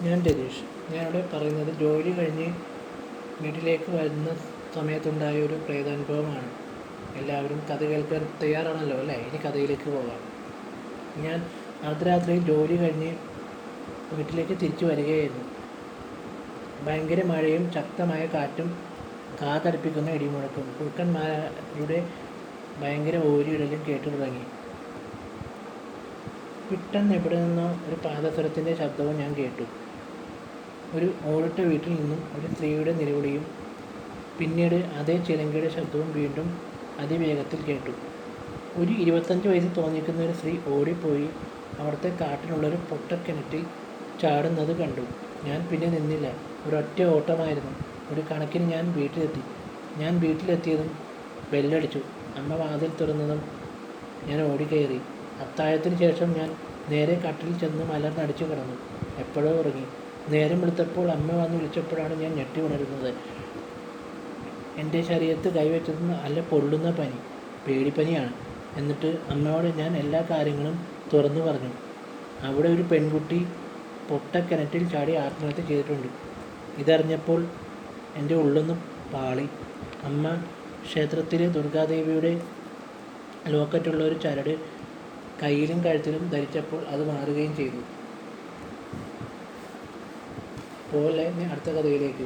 ഞാൻ രതീഷ്. ഞാനിവിടെ പറയുന്നത് ജോലി കഴിഞ്ഞ് വീട്ടിലേക്ക് വരുന്ന സമയത്തുണ്ടായ ഒരു പ്രേതാനുഭവമാണ്. എല്ലാവരും കഥ കേൾക്കാൻ തയ്യാറാണല്ലോ അല്ലേ? ഇനി കഥയിലേക്ക് പോകാം. ഞാൻ അർദ്ധരാത്രിയിൽ ജോലി കഴിഞ്ഞ് വീട്ടിലേക്ക് തിരിച്ചു വരികയായിരുന്നു. ഭയങ്കര മഴയും ശക്തമായ കാറ്റും കാതടുപ്പിക്കുന്ന ഇടിമുഴക്കും കുറുക്കന്മാരുടെ ഭയങ്കര ഓരിയിടലും കേട്ടു തുടങ്ങി. പെട്ടെന്ന് എവിടെ നിന്നോ ഒരു പാദസരത്തിൻ്റെ ശബ്ദവും ഞാൻ കേട്ടു. ഒരു ഓടിട്ട വീട്ടിൽ നിന്നും ഒരു സ്ത്രീയുടെ നിലവിളിയും പിന്നീട് അതേ ചിലങ്കയുടെ ശബ്ദവും വീണ്ടും അതിവേഗത്തിൽ കേട്ടു. ഒരു 25 വയസ്സ് തോന്നിക്കുന്ന ഒരു സ്ത്രീ ഓടിപ്പോയി അവിടുത്തെ കാട്ടിനുള്ളൊരു പൊട്ടക്കിണറ്റിൽ ചാടുന്നത് കണ്ടു. ഞാൻ പിന്നെ നിന്നില്ല. ഒരൊറ്റ ഓട്ടമായിരുന്നു. ഒരു കണക്കിന് ഞാൻ വീട്ടിലെത്തിയതും ബെല്ലടിച്ചു. അമ്മ വാതിൽ തുറന്നതും ഞാൻ ഓടിക്കയറി. അത്താഴത്തിന് ശേഷം ഞാൻ നേരെ കട്ടിലിൽ ചെന്ന് മലർന്നടിച്ചു കിടന്നു. എപ്പോഴോ ഉറങ്ങി. നേരം വെളുത്തപ്പോൾ അമ്മ വന്ന് വിളിച്ചപ്പോഴാണ് ഞാൻ ഞെട്ടി ഉണരുന്നത്. എൻ്റെ ശരീരത്ത് കൈവച്ചത് നല്ല പൊള്ളുന്ന പനി, പേടിപ്പനിയാണ്. എന്നിട്ട് അമ്മയോട് ഞാൻ എല്ലാ കാര്യങ്ങളും തുറന്നു പറഞ്ഞു. അവിടെ ഒരു പെൺകുട്ടി പൊട്ടക്കിണറ്റിൽ ചാടി ആത്മഹത്യ ചെയ്തിട്ടുണ്ട്. ഇതറിഞ്ഞപ്പോൾ എൻ്റെ ഉള്ളൊന്ന് പാളി. അമ്മ ക്ഷേത്രത്തിലെ ദുർഗാദേവിയുടെ ലോക്കറ്റുള്ള ഒരു ചരട് കയ്യിലും കഴുത്തിലും ധരിച്ചപ്പോൾ അത് മാറുകയും ചെയ്തു. പോലെ അടുത്ത കഥയിലേക്ക്.